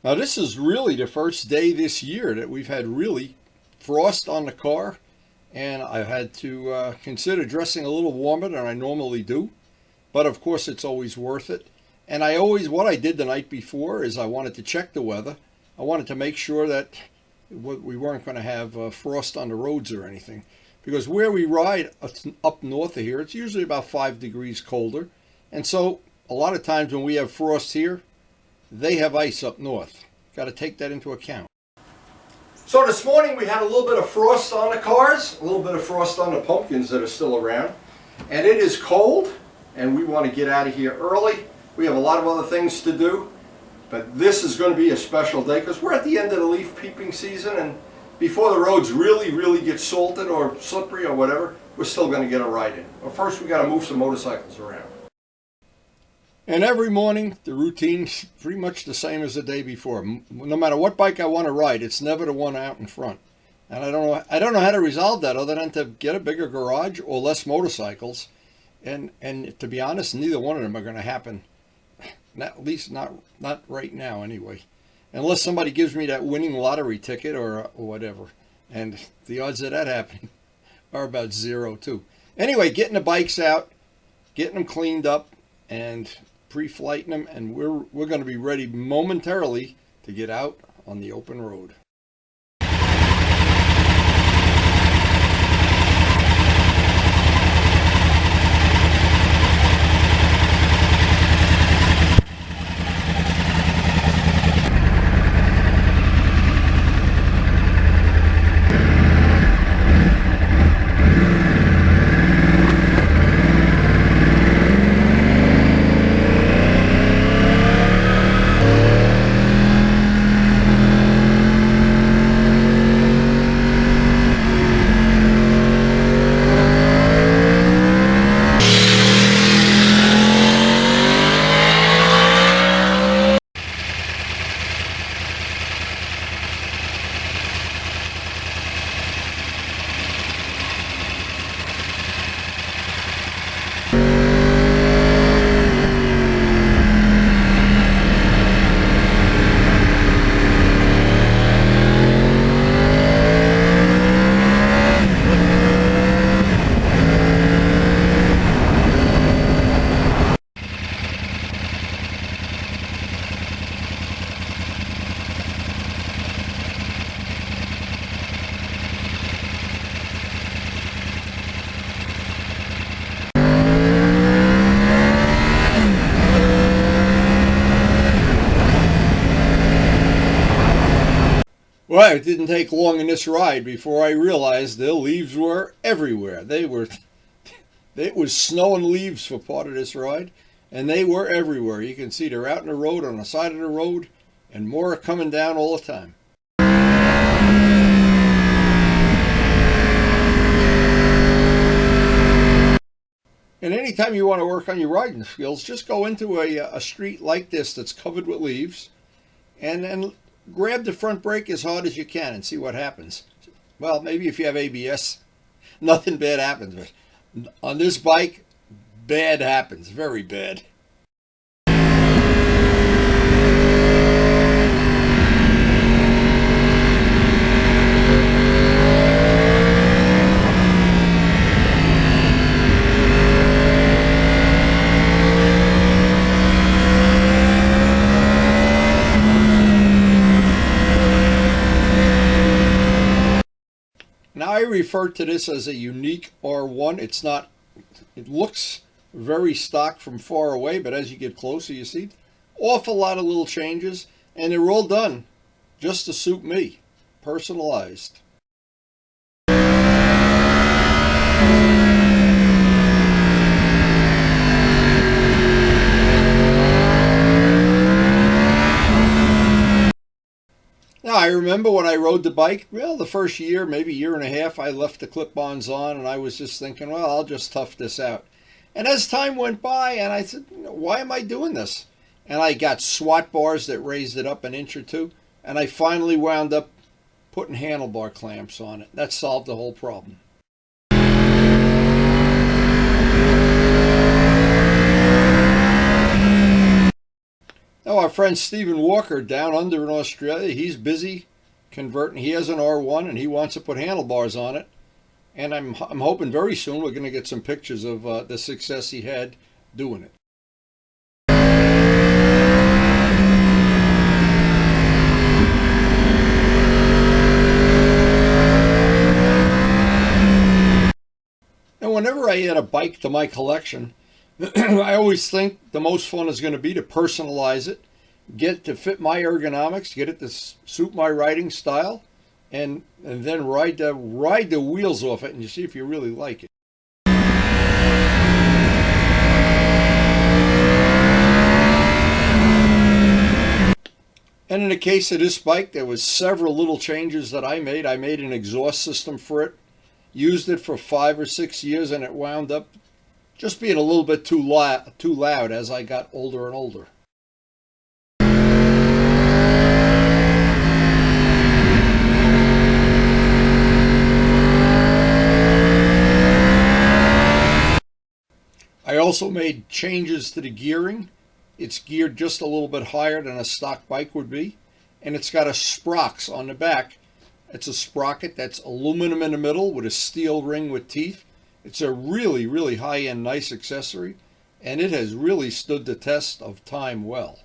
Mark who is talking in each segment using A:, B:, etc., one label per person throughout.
A: Now, this is really the first day this year that we've had really frost on the car, and I've had to consider dressing a little warmer than I normally do. But of course, it's always worth it. And what I did the night before is I wanted to check the weather. I wanted to make sure that we weren't going to have frost on the roads or anything. Because where we ride up north of here, it's usually about 5 degrees colder. And so a lot of times when we have frost here, they have ice up north. Got to take that into account. So this morning we had a little bit of frost on the cars, a little bit of frost on the pumpkins that are still around. And it is cold, and we want to get out of here early. We have a lot of other things to do, but this is going to be a special day because we're at the end of the leaf peeping season, and before the roads really get salted or slippery or whatever, we're still going to get a ride in. But first we got to move some motorcycles around. And every morning, the routine's pretty much the same as the day before. No matter what bike I want to ride, it's never the one out in front. And I don't know how to resolve that other than to get a bigger garage or less motorcycles. And to be honest, neither one of them are going to happen. At least not right now, anyway. Unless somebody gives me that winning lottery ticket or whatever. And the odds of that happening are about zero, too. Anyway, getting the bikes out, getting them cleaned up, and pre-flighting them, and we're going to be ready momentarily to get out on the open road. Well, it didn't take long in this ride before I realized the leaves were everywhere. It was snow and leaves for part of this ride, and they were everywhere. You can see they're out in the road, on the side of the road, and more are coming down all the time. And anytime you want to work on your riding skills, just go into a street like this that's covered with leaves, and then grab the front brake as hard as you can and see what happens. Well, maybe if you have ABS, nothing bad happens. But on this bike, bad happens. Very bad. Now I refer to this as a unique R1. It looks very stock from far away, but as you get closer, you see awful lot of little changes, and they're all done just to suit me, personalized. Now, I remember when I rode the bike, well, the first year, maybe year and a half, I left the clip-ons on, and I was just thinking, well, I'll just tough this out. And as time went by, and I said, why am I doing this? And I got SWAT bars that raised it up an inch or two, and I finally wound up putting handlebar clamps on it. That solved the whole problem. Now, our friend Stephen Walker down under in Australia, he's busy converting. He has an R1 and he wants to put handlebars on it. And I'm hoping very soon we're going to get some pictures of the success he had doing it. And whenever I add a bike to my collection, I always think the most fun is going to be to personalize it, get it to fit my ergonomics, get it to suit my riding style, and then ride the wheels off it and you see if you really like it. And in the case of this bike, there was several little changes that I made. I made an exhaust system for it, used it for 5 or 6 years, and it wound up just being a little bit too loud as I got older and older. I also made changes to the gearing. It's geared just a little bit higher than a stock bike would be, and it's got a sprox on the back. It's a sprocket that's aluminum in the middle with a steel ring with teeth. It's a really, really high-end, nice accessory, and it has really stood the test of time well.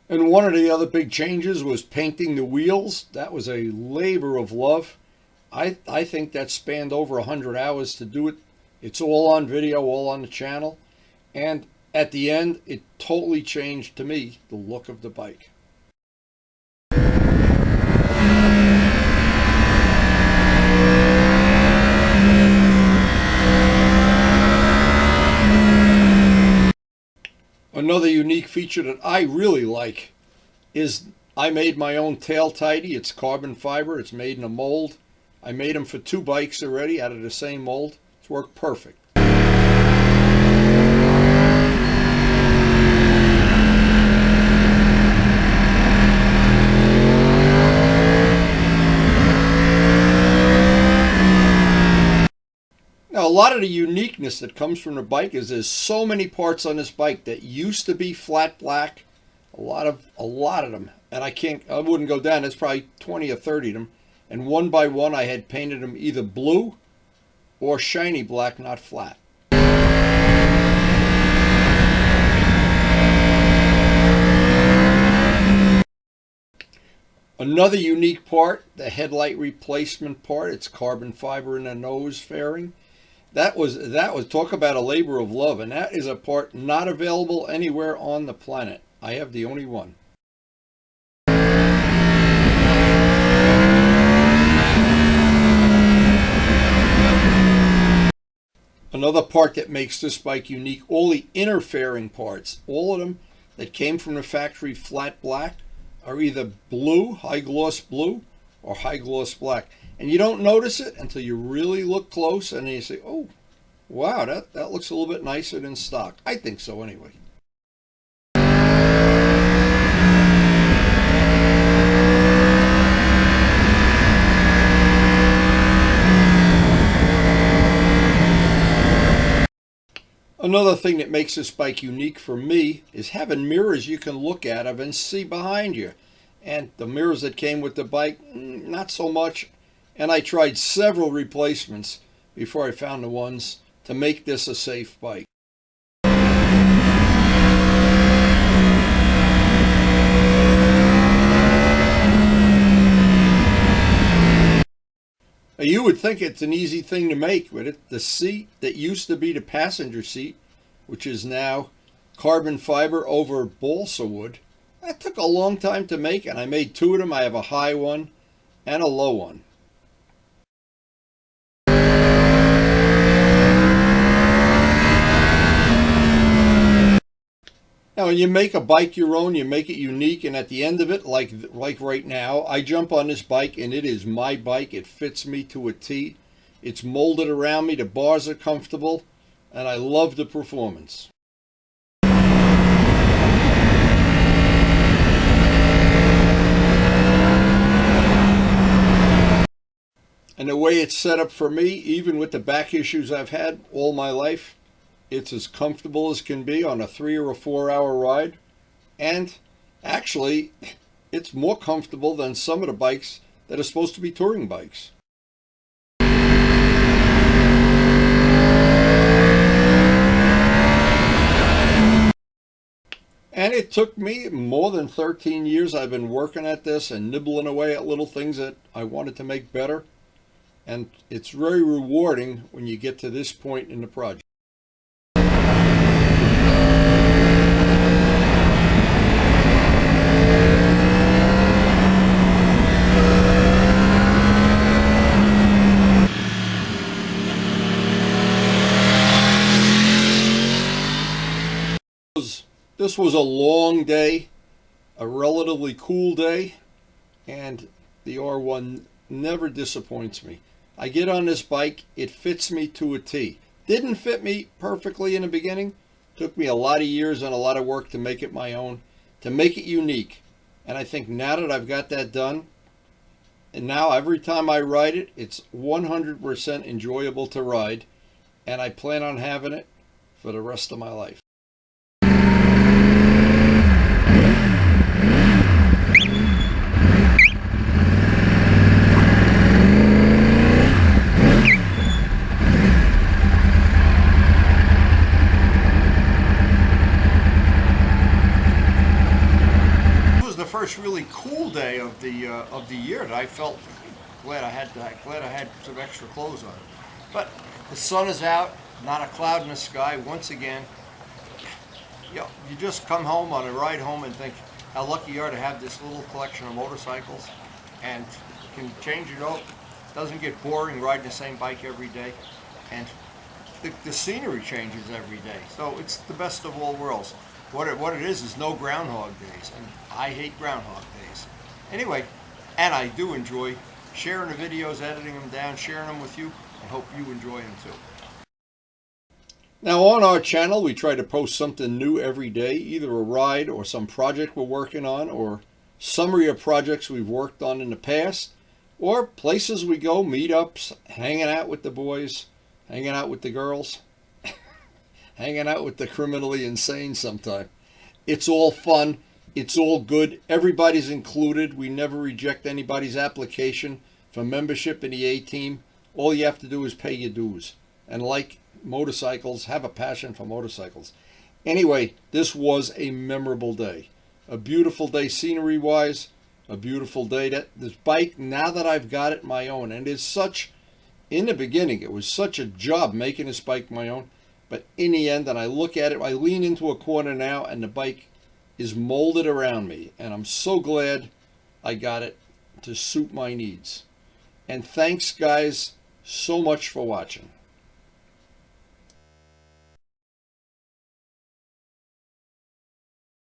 A: And one of the other big changes was painting the wheels. That was a labor of love. I think that spanned over 100 hours to do it. It's all on video, all on the channel. And at the end, it totally changed, to me, the look of the bike. Another unique feature that I really like is I made my own tail tidy. It's carbon fiber. It's made in a mold. I made them for 2 bikes already out of the same mold. It's worked perfect. Now, a lot of the uniqueness that comes from the bike is there's so many parts on this bike that used to be flat black, a lot of them, and I wouldn't go down. There's probably 20 or 30 of them, and one by one I had painted them either blue or shiny black, not flat. Another unique part, the headlight replacement part. It's carbon fiber in the nose fairing. That was talk about a labor of love, and that is a part not available anywhere on the planet. I have the only one. Another part that makes this bike unique, all the inner fairing parts, all of them that came from the factory flat black, are either blue, high gloss blue, or high gloss black. And you don't notice it until you really look close and then you say, oh, wow, that looks a little bit nicer than stock. I think so anyway. Another thing that makes this bike unique for me is having mirrors you can look at and see behind you. And the mirrors that came with the bike, not so much. And I tried several replacements before I found the ones to make this a safe bike. You would think it's an easy thing to make, but the seat that used to be the passenger seat, which is now carbon fiber over balsa wood, that took a long time to make, and I made 2 of them. I have a high one and a low one. Now, when you make a bike your own, you make it unique, and at the end of it, like right now, I jump on this bike, and it is my bike. It fits me to a T. It's molded around me. The bars are comfortable, and I love the performance. And the way it's set up for me, even with the back issues I've had all my life, it's as comfortable as can be on a 3 or a 4 hour ride. And actually, it's more comfortable than some of the bikes that are supposed to be touring bikes. And it took me more than 13 years. I've been working at this and nibbling away at little things that I wanted to make better. And it's very rewarding when you get to this point in the project. This was a long day, a relatively cool day, and the R1 never disappoints me. I get on this bike, it fits me to a T. Didn't fit me perfectly in the beginning. Took me a lot of years and a lot of work to make it my own, to make it unique. And I think now that I've got that done, and now every time I ride it, it's 100% enjoyable to ride, and I plan on having it for the rest of my life. First really cool day of the year that I felt glad I had some extra clothes on. But the sun is out, not a cloud in the sky once again. You just come home on a ride home and think how lucky you are to have this little collection of motorcycles, and you can change it up. Doesn't get boring riding the same bike every day, and the scenery changes every day. So it's the best of all worlds. What it is no Groundhog Days, and I hate Groundhog Days. Anyway, and I do enjoy sharing the videos, editing them down, sharing them with you. I hope you enjoy them too. Now on our channel, we try to post something new every day, either a ride or some project we're working on, or summary of projects we've worked on in the past, or places we go, meetups, hanging out with the boys, hanging out with the girls. Hanging out with the criminally insane sometime. It's all fun. It's all good. Everybody's included. We never reject anybody's application for membership in the A-Team. All you have to do is pay your dues. And like motorcycles, have a passion for motorcycles. Anyway, this was a memorable day. A beautiful day scenery-wise. A beautiful day. This bike, now that I've got it my own, and it's such, in the beginning, it was such a job making this bike my own. But in the end, and I look at it, I lean into a corner now, and the bike is molded around me. And I'm so glad I got it to suit my needs. And thanks, guys, so much for watching.